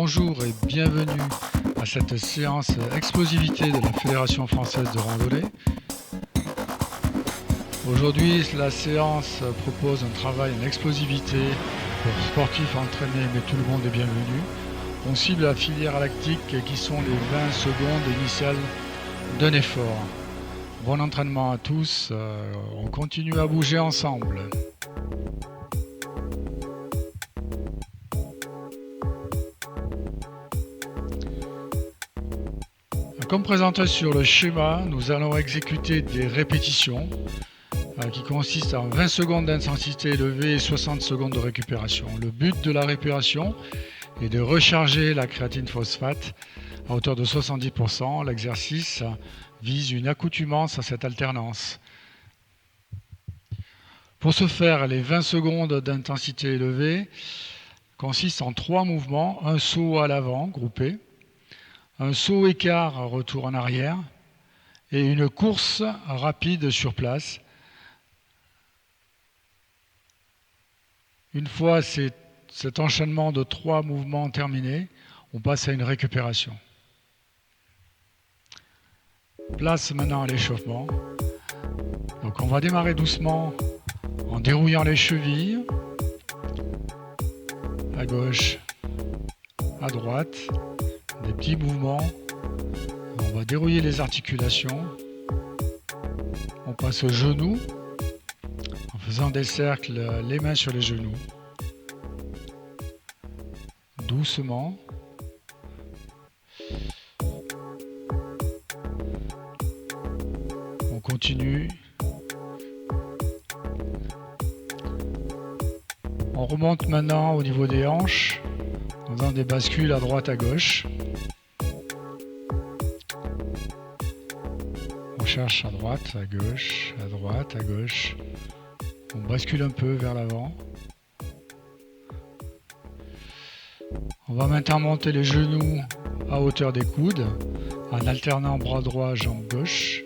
Bonjour et bienvenue à cette séance explosivité de la Fédération française de randonnée. Aujourd'hui, la séance propose un travail en explosivité pour sportifs entraînés, mais tout le monde est bienvenu. On cible la filière lactique qui sont les 20 secondes initiales d'un effort. Bon entraînement à tous, on continue à bouger ensemble. Comme présenté sur le schéma, nous allons exécuter des répétitions qui consistent en 20 secondes d'intensité élevée et 60 secondes de récupération. Le but de la récupération est de recharger la créatine phosphate à hauteur de 70%. L'exercice vise une accoutumance à cette alternance. Pour ce faire, les 20 secondes d'intensité élevée consistent en 3 mouvements, un saut à l'avant groupé, un saut écart retour en arrière et une course rapide sur place. Une fois cet enchaînement de 3 mouvements terminé, on passe à une récupération. Place maintenant à l'échauffement. Donc on va démarrer doucement en dérouillant les chevilles, à gauche, à droite. Des petits mouvements, on va dérouiller les articulations, on passe aux genoux en faisant des cercles, les mains sur les genoux, doucement. On continue, on remonte maintenant au niveau des hanches en faisant des bascules à droite à gauche. On cherche à droite, à gauche, à droite, à gauche. On bascule un peu vers l'avant. On va maintenant monter les genoux à hauteur des coudes en alternant bras droit, jambe gauche.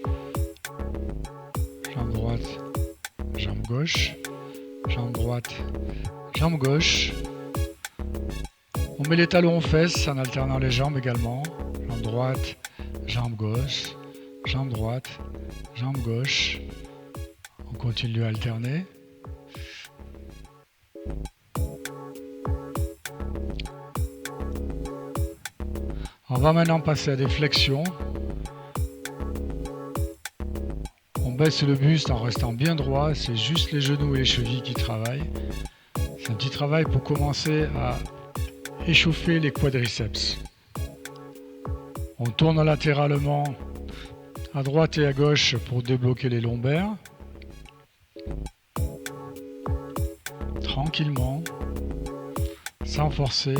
Jambe droite, jambe gauche. Jambe droite, jambe gauche. On met les talons aux fesses en alternant les jambes également. Jambe droite, jambe gauche. Jambe droite, jambe gauche. On continue à alterner. On va maintenant passer à des flexions. On baisse le buste en restant bien droit. C'est juste les genoux et les chevilles qui travaillent. C'est un petit travail pour commencer à échauffer les quadriceps. On tourne latéralement à droite et à gauche pour débloquer les lombaires. Tranquillement, sans forcer.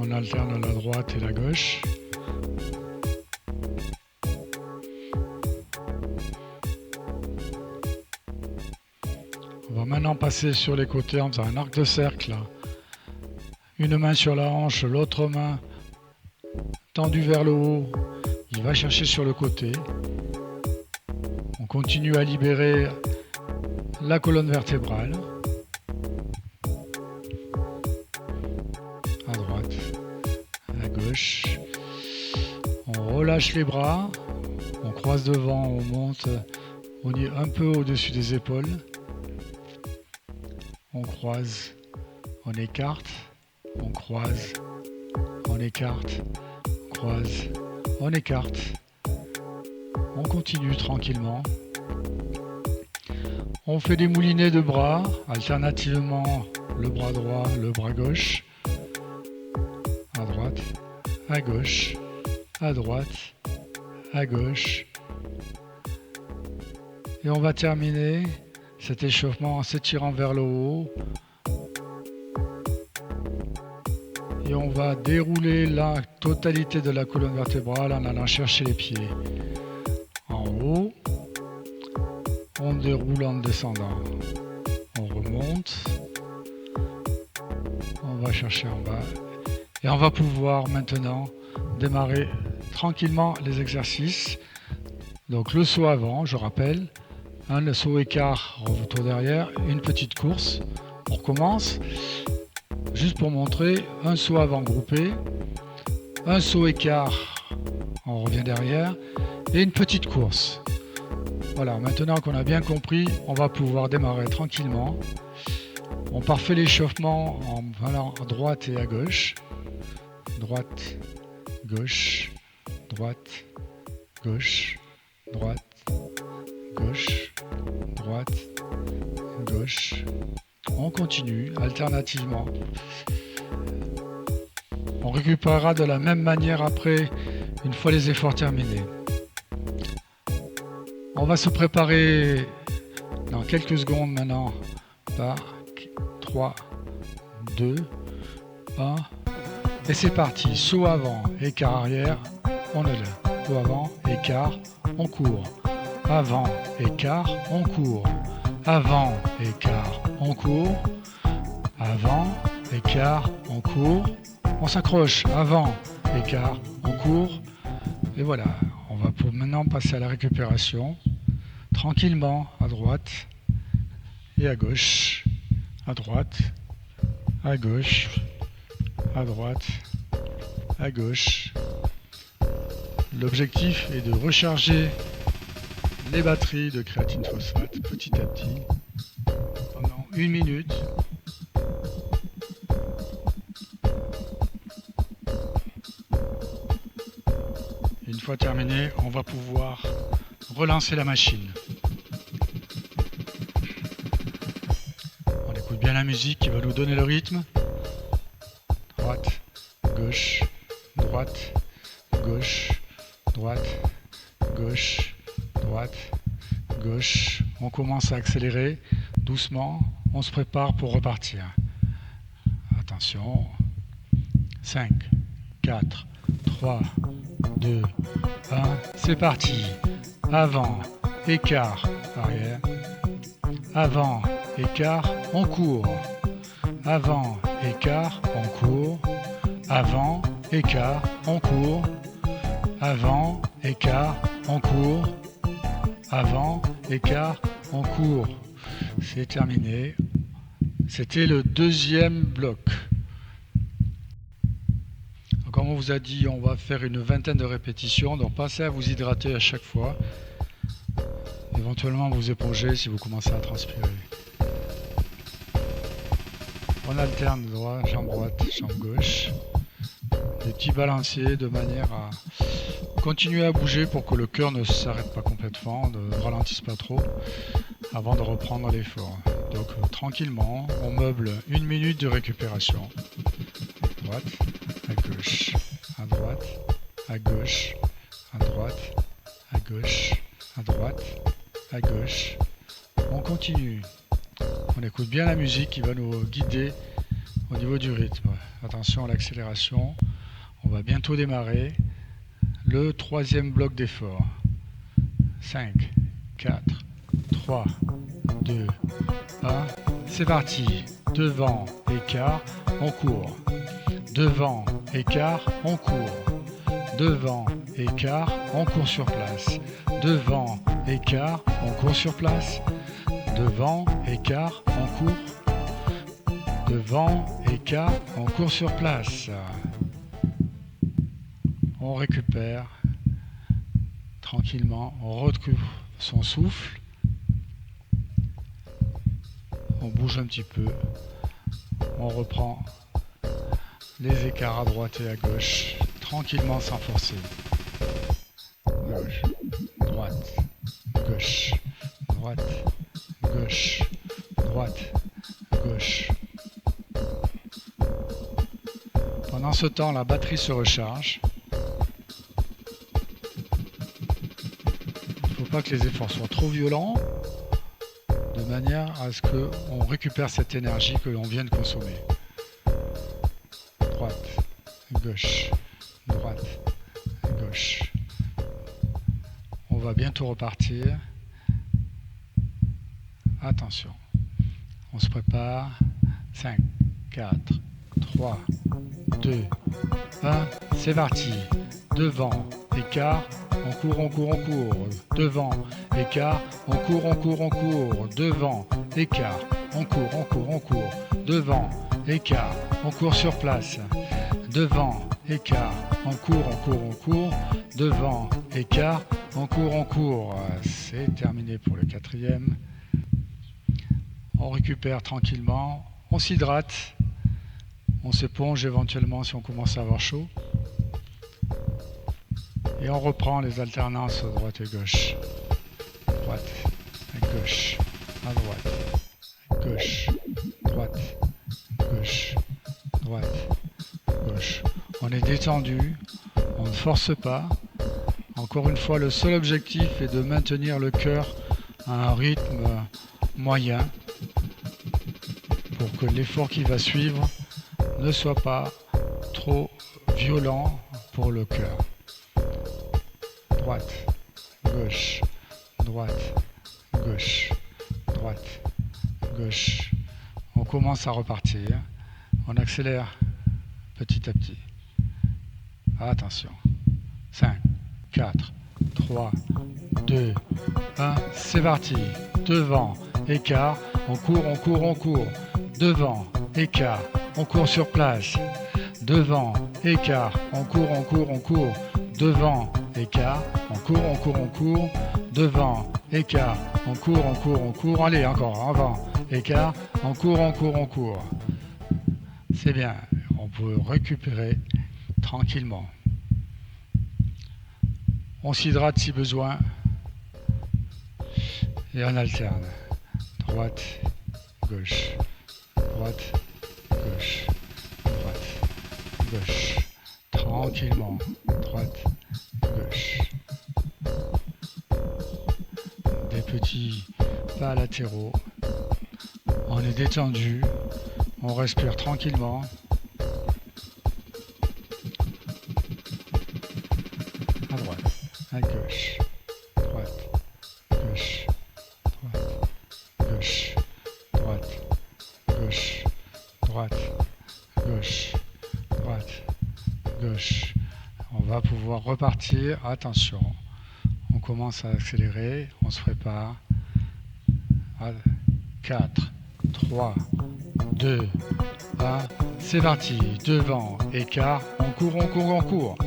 On alterne la droite et la gauche. On va maintenant passer sur les côtés en faisant un arc de cercle. Une main sur la hanche, l'autre main tendue vers le haut. Il va chercher sur le côté. On continue à libérer la colonne vertébrale. À droite, à gauche. On relâche les bras. On croise devant, on monte. On est un peu au-dessus des épaules. On croise, on écarte. On croise, on écarte, on croise, on écarte. On continue tranquillement. On fait des moulinets de bras, alternativement le bras droit, le bras gauche. À droite, à gauche, à droite, à gauche. Et on va terminer cet échauffement en s'étirant vers le haut. Et on va dérouler la totalité de la colonne vertébrale en allant chercher les pieds. En haut, on déroule en descendant. On remonte. On va chercher en bas. Et on va pouvoir maintenant démarrer tranquillement les exercices. Donc le saut avant, je rappelle. Le saut écart, retour derrière. Une petite course. On recommence, juste pour montrer, un saut avant groupé, un saut écart, on revient derrière, et une petite course. Voilà, maintenant qu'on a bien compris, on va pouvoir démarrer tranquillement. On parfait l'échauffement en allant à droite et à gauche. Droite, gauche, droite, gauche, droite, gauche, droite, gauche. On continue alternativement. On récupérera de la même manière après, une fois les efforts terminés. On va se préparer dans quelques secondes maintenant par 3, 2, 1 et c'est parti. Saut avant, écart arrière, on est là. Saut avant, écart, on court. Avant, écart, on court. Avant, écart, on court. Avant, écart, on court. On s'accroche. Avant, écart, on court. Et voilà, on va pour maintenant passer à la récupération. Tranquillement, à droite et à gauche. À droite, à gauche, à droite, à gauche. L'objectif est de recharger les batteries de créatine phosphate petit à petit pendant 1 minute. Une fois terminé, on va pouvoir relancer la machine. On écoute bien la musique qui va nous donner le rythme. Droite, gauche, droite, gauche, droite, gauche, droite, gauche. On commence à accélérer doucement. On se prépare pour repartir. Attention. 5, 4, 3, 2, 1. C'est parti. Avant, écart, arrière. Avant, écart, on court. Avant, écart, on court. Avant, écart, on court. Avant, écart, on court. Avant, écart, on court. C'est terminé. C'était le deuxième bloc. Comme on vous a dit, on va faire une vingtaine de répétitions. Donc pensez à vous hydrater à chaque fois. Éventuellement vous éponger si vous commencez à transpirer. On alterne jambe droite, jambe gauche. Des petits balanciers de manière à continuer à bouger pour que le cœur ne s'arrête pas complètement, ne ralentisse pas trop avant de reprendre l'effort. Donc tranquillement, on meuble 1 minute de récupération. À droite, à gauche, à droite, à gauche, à droite, à gauche, à droite, à gauche. On continue. On écoute bien la musique qui va nous guider au niveau du rythme. Attention à l'accélération. On va bientôt démarrer le troisième bloc d'effort. 5, 4, 3, 2, 1. C'est parti. Devant, écart, on court. Devant, écart, on court. Devant, écart, on court sur place. Devant, écart, on court sur place. Devant, écart, on court. Devant, écart, on court sur place. On récupère tranquillement, on retrouve son souffle. On bouge un petit peu. On reprend les écarts à droite et à gauche, tranquillement sans forcer. Gauche, droite, gauche, droite, gauche, droite, gauche. Pendant ce temps, la batterie se recharge. Il ne faut pas que les efforts soient trop violents, de manière à ce qu'on récupère cette énergie que l'on vient de consommer. Droite, gauche, droite, gauche. On va bientôt repartir. Attention, on se prépare. 5, 4, 3, 2, 1. C'est parti. Devant, écart, on court, on court, on court. Devant, écart, on court, on court, on court. Devant, écart, on court, on court, on court. Devant, écart, on court sur place. Devant, écart, on court, on court, on court. Devant, écart, on court, on court. C'est terminé pour le quatrième. On récupère tranquillement, on s'hydrate, on s'éponge éventuellement si on commence à avoir chaud. Et on reprend les alternances droite et gauche. Droite, gauche, à droite, gauche, droite, gauche, droite, gauche. On est détendu, on ne force pas. Encore une fois, le seul objectif est de maintenir le cœur à un rythme moyen pour que l'effort qui va suivre ne soit pas trop violent pour le cœur. Droite, gauche, droite, gauche, droite, gauche. On commence à repartir. On accélère petit à petit. Attention. 5, 4, 3, 2, 1. C'est parti. Devant, écart. On court, on court, on court. Devant, écart. On court sur place. Devant, écart. On court, on court, on court. Devant, écart, on court, on court, on court, devant, écart, on court, on court, on court, allez encore, avant, écart, on court, on court, on court. C'est bien, on peut récupérer tranquillement. On s'hydrate si besoin et on alterne. Droite, gauche, droite, gauche, droite, gauche, tranquillement, droite, gauche. Des petits pas latéraux. On est détendu. On respire tranquillement. À droite, à gauche, droite, gauche, droite, gauche, droite, gauche, droite, gauche, droite, gauche. On va pouvoir repartir. Attention, on commence à accélérer, on se prépare. 4, 3, 2, 1, c'est parti. Devant, écart, on court, on court, on court.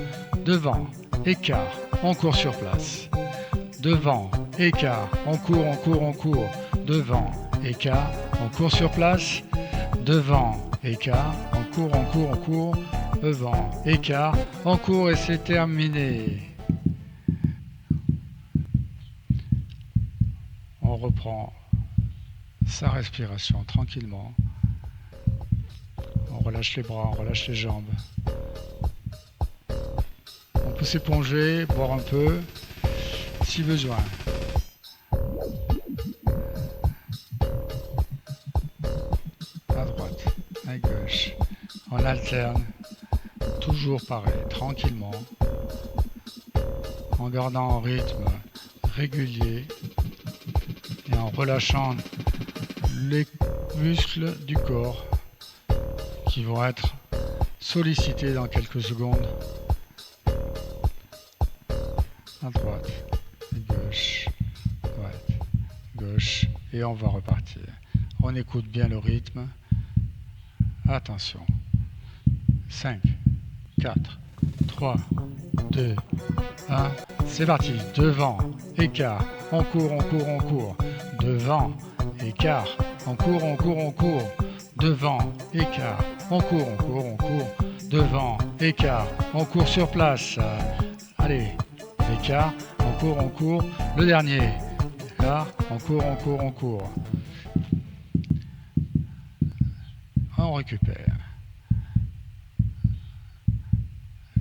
Devant, écart, on court sur place. Devant, écart, on court, on court, on court. Devant, écart, on court sur place. Devant, écart, on court, on court, on court. Devant, écart, on court et c'est terminé. On reprend sa respiration tranquillement. On relâche les bras, on relâche les jambes. On peut s'éponger, boire un peu, si besoin. À droite, à gauche. On alterne. Toujours pareil, tranquillement, en gardant un rythme régulier et en relâchant les muscles du corps qui vont être sollicités dans quelques secondes. À droite, gauche, droite, gauche, et on va repartir. On écoute bien le rythme. Attention. 5, 4, 3, 2, 1, c'est parti. Devant, écart, on court, on court, on court. Devant, écart, on court, on court, on court. Devant, écart, on court, on court, on court. Devant, écart, on court sur place. Allez, écart, on court, on court. Le dernier, là, on court, on court, on court. On récupère.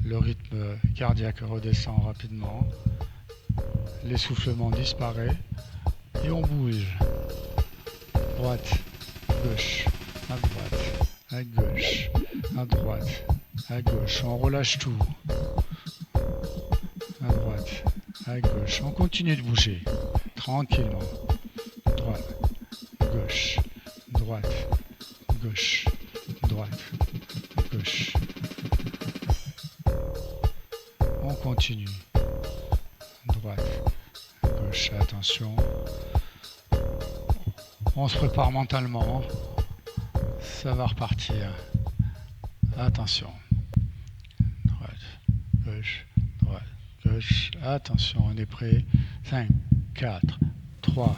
Le rythme cardiaque redescend rapidement, l'essoufflement disparaît et on bouge. Droite, gauche, à droite, à gauche, à droite, à gauche. On relâche tout. À droite, à gauche. On continue de bouger tranquillement. Droite, gauche, droite, gauche, droite, gauche. On continue. Droite, gauche, attention. On se prépare mentalement. Ça va repartir. Attention. Droite, gauche, droite, gauche. Attention, on est prêt. 5, 4, 3,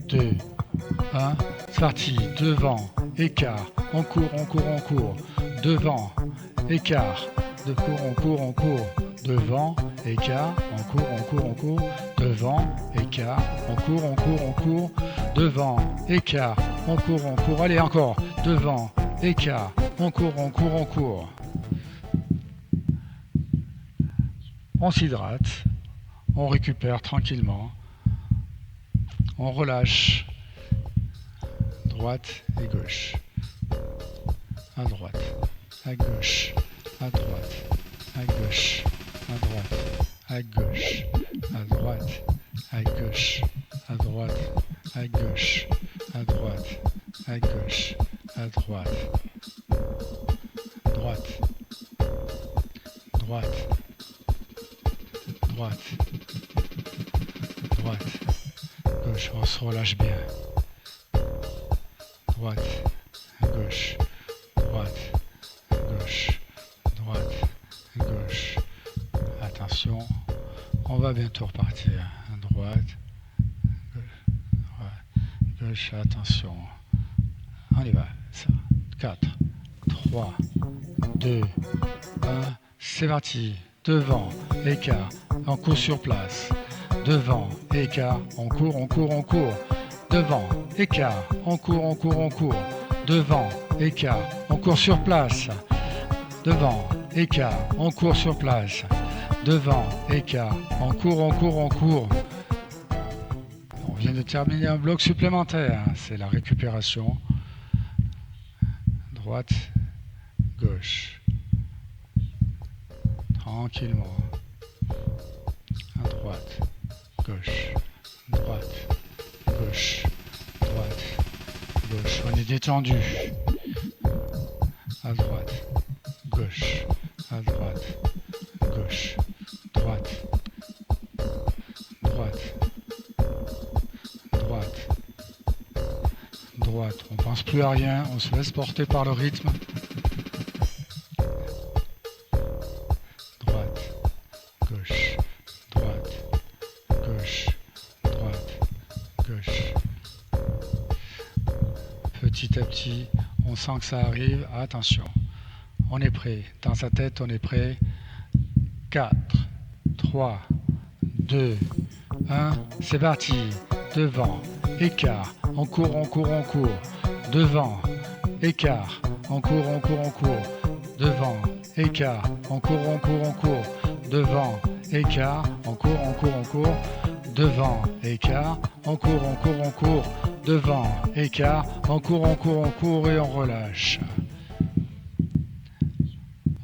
2, 1. C'est parti. Devant, écart. On court, on court, on court. Devant, écart. De cours, on court, on court. Devant, écart. On court, on court, on court. Devant, écart. On court, on court, on court. Devant, écart. On court, on court. Allez, encore. Devant, écart. On court, on court, on court. On s'hydrate. On récupère tranquillement. On relâche. Droite et gauche. À droite, à gauche, à droite, à gauche, à droite, à gauche, à droite, à gauche, à droite, à gauche, à droite, à gauche, à droite, droite, droite, droite, droite, gauche, on se relâche bien. Droite, gauche, droite, gauche, droite, gauche. Attention, on va bientôt repartir. Droite, gauche, attention. On y va. 4, 3, 2, 1. C'est parti. Devant, écart, on court sur place. Devant, écart, on court, on court, on court. Devant, écart, on court, on court, on court. Devant, écart, on court sur place. Devant, écart, on court sur place. Devant, écart, on court, on court, on court. On vient de terminer un bloc supplémentaire. C'est la récupération. Droite, gauche. Tranquillement. À droite, gauche, droite, gauche, droite, gauche. On est détendu. À droite, gauche, à droite, gauche, droite, droite, droite, droite. On pense plus à rien, on se laisse porter par le rythme. Droite, gauche, droite, gauche, droite, gauche. Petit à petit, on sent que ça arrive. Attention, on est prêt. Dans sa tête, on est prêt. 4, 3, 2, 1. C'est parti. Devant, écart. On court, on court, on court. Devant, écart. On court, on court, on court. Devant, écart. On court, on court, on court. Devant, écart. On court, on court, on court. Devant, écart. On court, on court, on court. Devant, écart. On court, on court, on court et on relâche.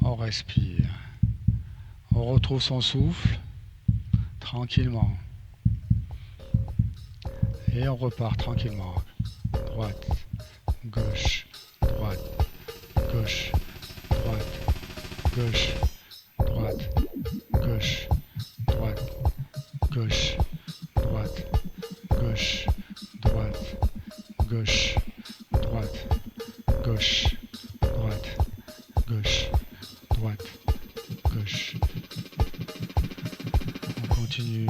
On respire. On retrouve son souffle tranquillement. Et on repart tranquillement. Droite, gauche, droite, gauche, droite, gauche, droite, gauche, droite, gauche, droite, gauche, droite, gauche, droite, gauche, droite, gauche, droite, gauche. On continue.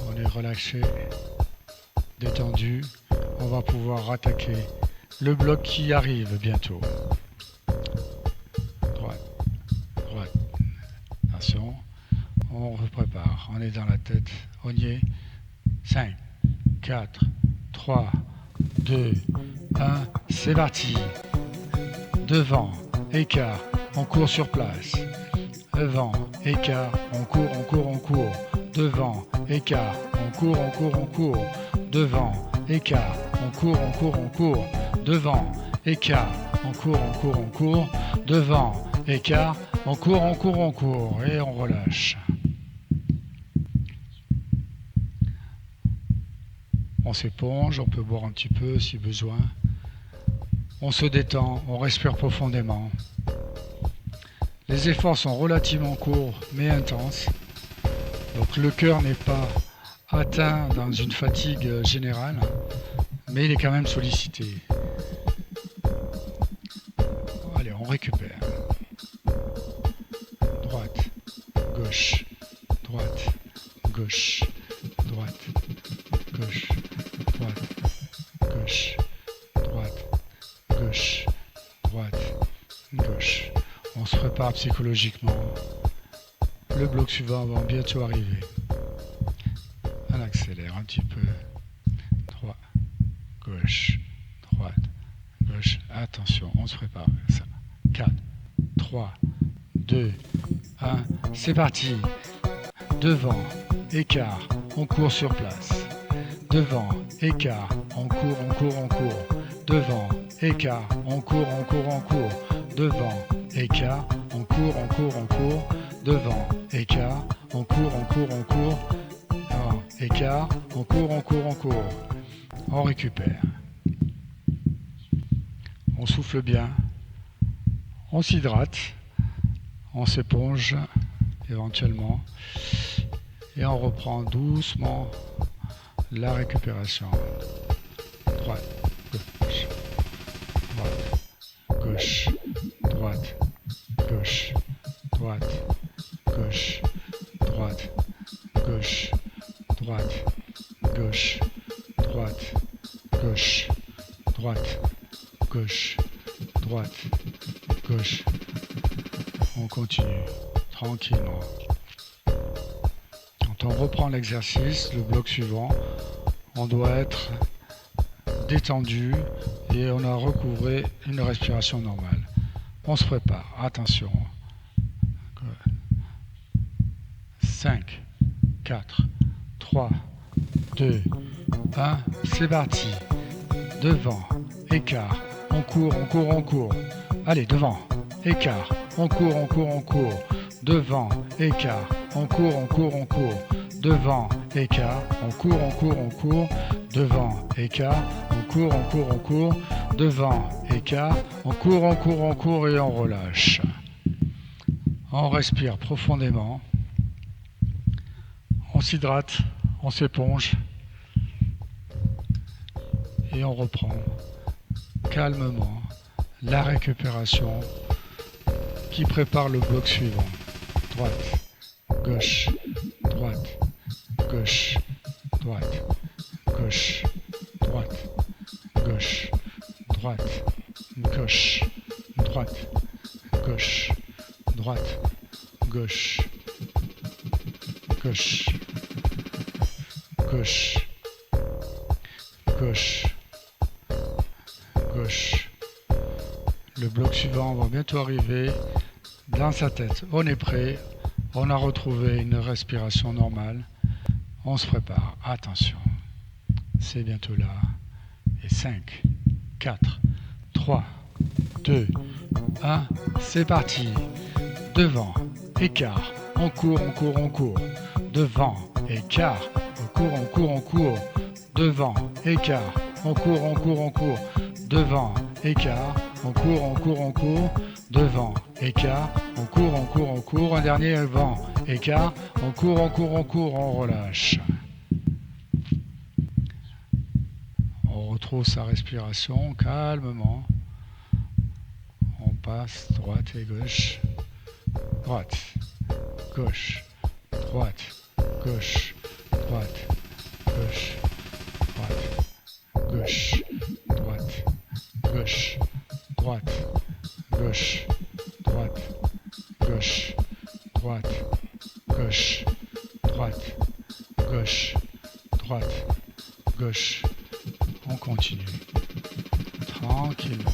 On est relâché, détendu. On va pouvoir attaquer le bloc qui arrive bientôt. Droite, droite. Attention. On se prépare. On est dans la tête. On y est. 5, 4, 3, 2, 1. C'est parti. Devant, écart. On court sur place. Devant, écart. On court, on court, on court. Devant, écart. On court, on court, on court. Devant, écart. On court, on court, on court. Devant, écart. On court, on court, on court. Devant, écart. On court, on court, on court. Et on relâche. On s'éponge, on peut boire un petit peu si besoin. On se détend, on respire profondément. Les efforts sont relativement courts mais intenses. Donc le cœur n'est pas atteint dans une fatigue générale, mais il est quand même sollicité. Allez, on récupère. Droite, gauche, droite, gauche, droite, gauche, droite, gauche, droite, gauche, droite, gauche. On se prépare psychologiquement. Le bloc suivant va bientôt arriver. On accélère un petit peu. Droite, gauche, droite, gauche. Attention, on se prépare. Ça. 4, 3, 2, 1. C'est parti. Devant, écart, on court sur place. Devant, écart, on court, on court, on court. Devant, écart, on court, on court, on court. Devant, écart, on court, on court, on court. Devant, écart, on court, on court, on court. Devant, écart, on court, on court, on court. On récupère. On souffle bien. On s'hydrate. On s'éponge éventuellement. Et on reprend doucement la récupération. Droite, gauche, droite, gauche, droite, gauche, droite, gauche, droite, gauche, droite, gauche, droite, gauche, droite, gauche, droite, gauche. On continue tranquillement. Quand on reprend l'exercice, le bloc suivant, on doit être détendu et on a recouvré une respiration normale. On se prépare, attention. 5, 4, 3, 2, 1, c'est parti. Devant, écart, on court, on court, on court. Allez, devant, écart, on court, on court, on court. Devant, écart, on court, on court, on court. Devant, écart, on court, on court, on court. Devant, écart, on court, on court, on court. Devant, écart, on court, on court, on court et on relâche. On respire profondément. On s'hydrate, on s'éponge et on reprend calmement la récupération qui prépare le bloc suivant. Droite, gauche, droite, gauche, droite, gauche, droite, gauche, droite, gauche, droite, gauche, droite, gauche, gauche, gauche, gauche, gauche. Le bloc suivant va bientôt arriver dans sa tête. On est prêt, on a retrouvé une respiration normale. On se prépare, attention, c'est bientôt là. Et 5, 4, 3, 2, 1, c'est parti. Devant, écart, on court, on court, on court. Devant, écart, on court, on court, on court. Devant, écart, on court, on court, on court. Devant, écart, on court, on court, on court. Devant, écart, on court, on court, on court. Un dernier devant, écart, on court, on court, on court, on relâche. On retrouve sa respiration calmement. On passe droite et gauche. Droite, gauche, droite, gauche, droite, gauche, droite, gauche, droite, gauche, droite, gauche, droite, gauche, droite, gauche, droite, gauche, droite, gauche. On continue tranquillement.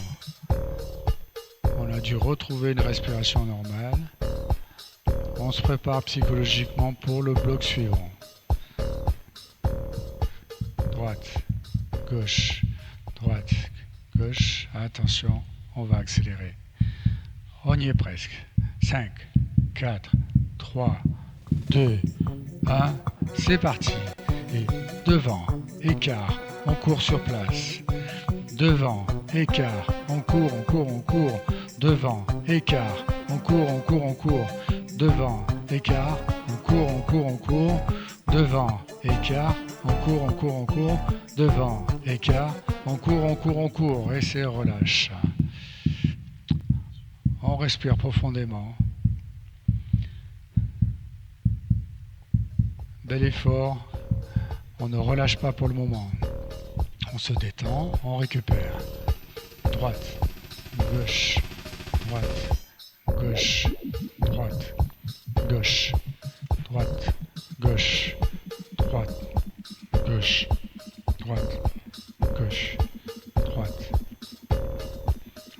On a dû retrouver une respiration normale. On se prépare psychologiquement pour le bloc suivant. Droite, gauche, droite, gauche. Attention, on va accélérer. On y est presque. 5, 4, 3, 2, 1. C'est parti. Et devant, écart, on court sur place. Devant, écart, on court, on court, on court. Devant, écart, on court, on court, on court. Devant, écart, on court, on court, on court. Devant, écart, on court, on court, on court. Devant, écart, on court, et c'est relâche. On respire profondément. Bel effort, on ne relâche pas pour le moment. On se détend, on récupère. Droite, gauche, droite, gauche, droite, gauche, droite, gauche, droite, gauche, droite, gauche, droite.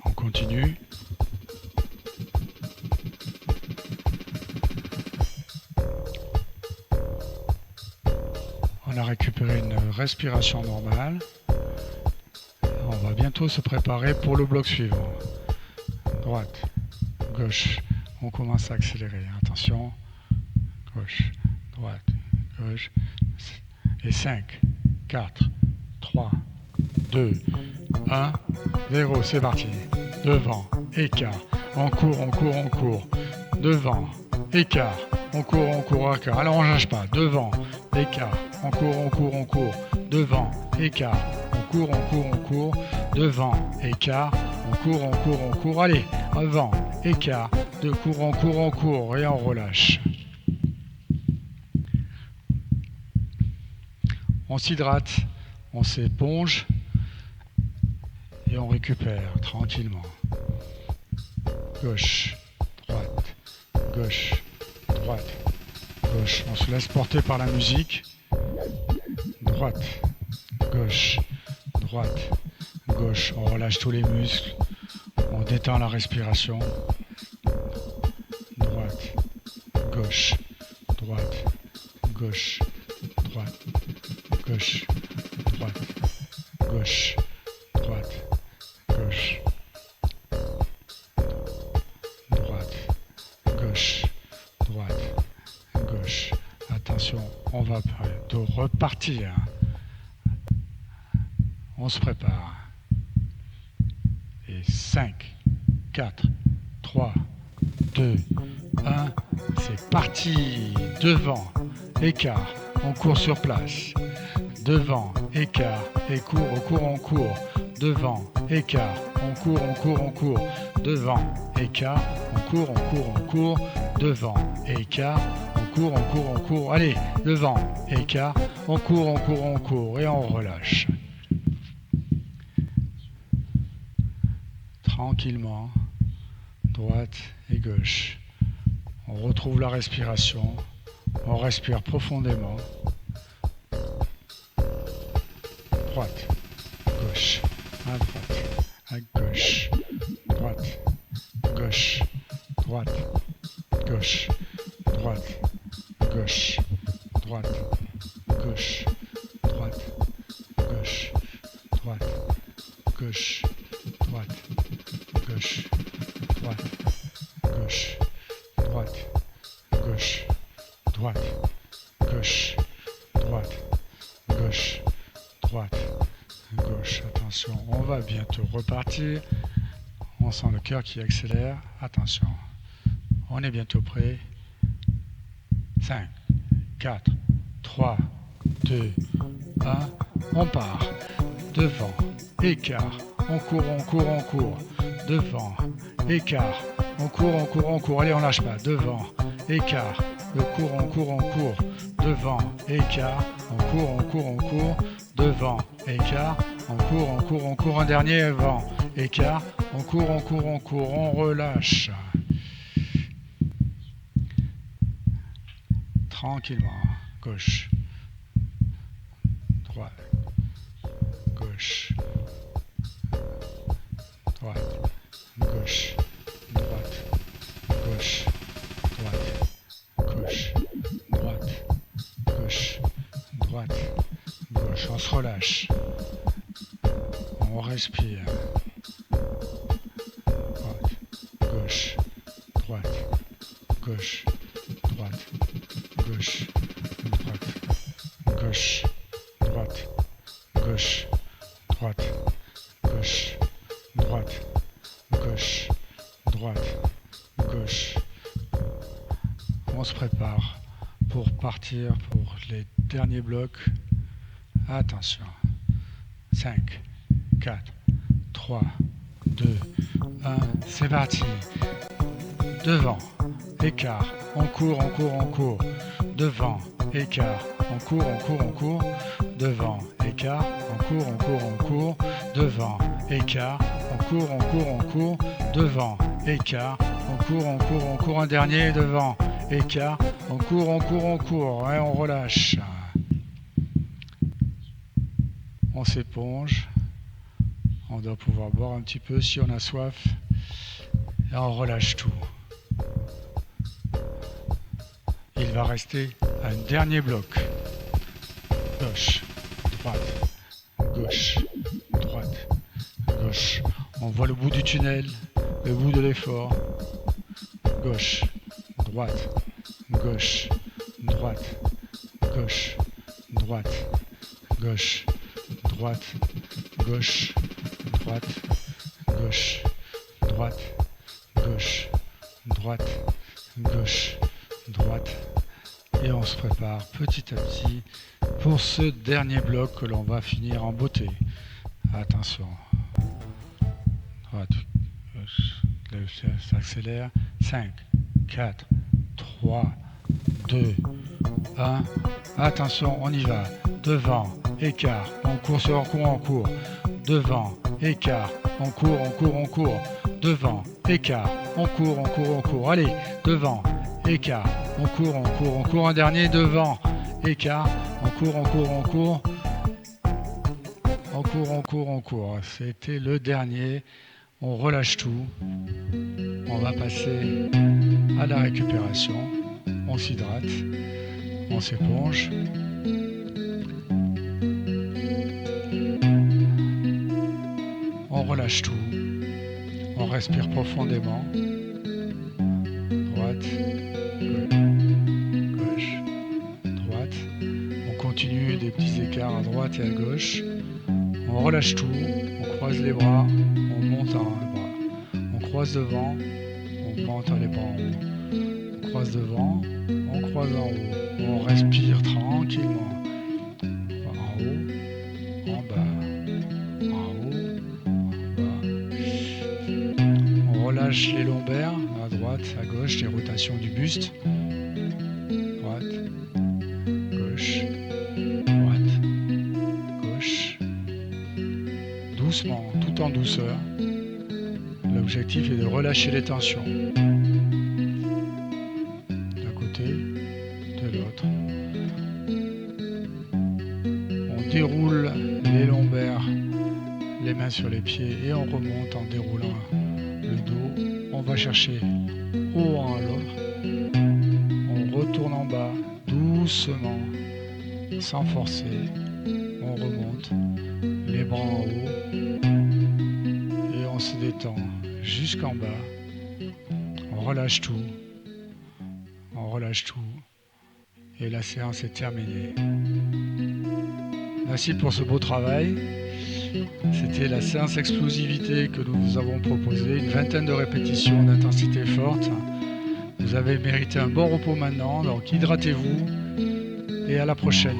On continue. On a récupéré une respiration normale. On va bientôt se préparer pour le bloc suivant. Droite, gauche, on commence à accélérer. Attention, gauche, droite, gauche. Et 5, 4, 3, 2, 1, 0, c'est parti. Devant, écart, on court. Devant, écart, on court, écart. Alors on ne lâche pas. Devant, écart, on court. Devant, écart, on court. Devant, écart, on court. Allez, avant, écart, de on court. Et on relâche. On s'hydrate, on s'éponge et on récupère tranquillement. Gauche, droite, gauche, droite, gauche. On se laisse porter par la musique. Droite, gauche, droite, gauche. On relâche tous les muscles. On détend la respiration. Droite, gauche, droite, gauche, droite, gauche, droite, gauche, droite, gauche, droite, gauche, droite, gauche. Attention, on va bientôt repartir. On se prépare. Et 5, 4, 3, 2, 1, c'est parti. Devant, écart, on court sur place. Devant, écart, et on court. Devant, écart, on court. Devant, écart, on court. Devant, écart, on court. Allez, devant, écart, on court. Et on relâche. Tranquillement, droite et gauche. On retrouve la respiration. On respire profondément. Droite, gauche, à droite, à gauche, droite, gauche, droite, gauche, droite, gauche, droite, gauche, droite, gauche, droite, gauche, droite, gauche, droite, gauche, droite, gauche, droite, gauche, droite, gauche, droite, gauche. Attention, on va bientôt repartir. On sent le cœur qui accélère. Attention, on est bientôt prêt. 5, 4, 3, 2, 1, on part. Devant, écart, on court. Devant, écart, on court. Allez, on lâche pas. Devant, écart, on court. Devant, écart, on court. Devant, écart, on court. Un dernier, avant, écart, on court. On relâche. Tranquillement. Gauche, droite, gauche, droite, gauche, droite, gauche, droite, gauche, droite, gauche, droite, gauche. On se relâche. On respire. Droite, gauche, droite, gauche, droite, gauche, droite, gauche, droite, gauche, droite, gauche, droite, gauche, droite, gauche. On se prépare pour partir pour les derniers blocs. Attention, 5, 4, 3, 2, 1, c'est parti. Devant, écart, on court, on court, on court. Devant, écart, on court, on court, on court. Devant, écart, on court, on court, on court. Devant, écart, on court, on court, on court. Devant, écart, on court, on court, on court. Un dernier, devant, écart, on court, on court, on court. Et on relâche. On s'éponge. On doit pouvoir boire un petit peu si on a soif. Et on relâche tout. Il va rester un dernier bloc. Gauche, droite, gauche, droite, gauche. On voit le bout du tunnel, le bout de l'effort. Gauche, droite, gauche, droite, gauche, droite, gauche, droite, gauche, droite, gauche, droite, gauche, droite, gauche, droite. Et on se prépare petit à petit pour ce dernier bloc que l'on va finir en beauté. Attention. Droite, gauche, ça accélère. 5, 4, 3, 2, 1. Attention, on y va. Devant, écart, on court sur court, on court. Devant, écart, on court, on court, on court. Devant, écart, on court, on court, on court. Allez, devant, écart, on court, on court, on court. Un dernier, devant, écart, on court, on court, on court. On court, on court, on court. C'était le dernier. On relâche tout. On va passer à la récupération. On s'hydrate. On s'éponge. On relâche tout. On respire profondément. Droite, gauche, droite. On continue des petits écarts à droite et à gauche. On relâche tout. On croise les bras. On monte en bras. On croise devant. On monte les bras en haut. On croise devant. On croise en haut. On respire tranquillement. En haut, en bas, en haut, en bas. On relâche les lombaires, à droite, à gauche, les rotations du buste. Droite, gauche, droite, gauche. Doucement, tout en douceur. L'objectif est de relâcher les tensions. D'un côté, de l'autre. On déroule les lombaires, les mains sur les pieds et on remonte en déroulant le dos. On va chercher haut en bas. On retourne en bas doucement, sans forcer. On remonte les bras en haut et on se détend jusqu'en bas. On relâche tout. On relâche tout. Et la séance est terminée. Merci pour ce beau travail. C'était la séance explosivité que nous vous avons proposée, une vingtaine de répétitions d'intensité forte. Vous avez mérité un bon repos maintenant, donc hydratez-vous et à la prochaine.